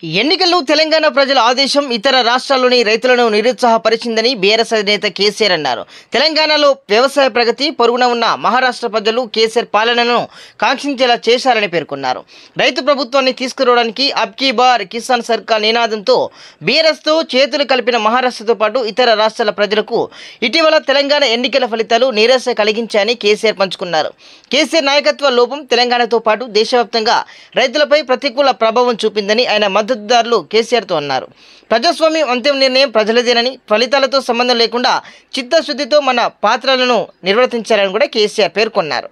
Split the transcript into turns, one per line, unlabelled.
ఎన్నికల్లో తెలంగాణ ప్రజల ఆదేశం ఇతర రాష్ట్రాల్లోని రైతులను నిరుత్సాహపరిచిందని బీఆర్ఎస్ అధినేత కేసీఆర్ అన్నారు. తెలంగాణలో వ్యవసాయ ప్రగతి పొరుగున ఉన్న మహారాష్ట్ర ప్రజలు కేసీఆర్ పాలనను కాంక్షించేలా చేశారని పేర్కొన్నారు. రైతు ప్రభుత్వాన్ని తీసుకురావడానికి అబ్ కీ బార్ కిసాన్ సర్కార్ నినాదంతో బీఆర్ఎస్తో చేతులు కలిపిన మహారాష్ట్రతో పాటు ఇతర రాష్ట్రాల ప్రజలకు ఇటీవల తెలంగాణ ఎన్నికల ఫలితాలు నిరాశ కలిగించాయని కేసీఆర్ పంచుకున్నారు. కేసీఆర్ నాయకత్వ లోపం తెలంగాణతో పాటు దేశవ్యాప్తంగా రైతులపై ప్రతికూల ప్రభావం చూపిందని ఆయన మద్దతుదారులు కేసీఆర్తో అన్నారు. ప్రజాస్వామ్యం అంతిమ నిర్ణయం ప్రజలదేనని, ఫలితాలతో సంబంధం లేకుండా చిత్తశుద్ధితో మన పాత్రలను నిర్వర్తించాలని కూడా కేసీఆర్ పేర్కొన్నారు.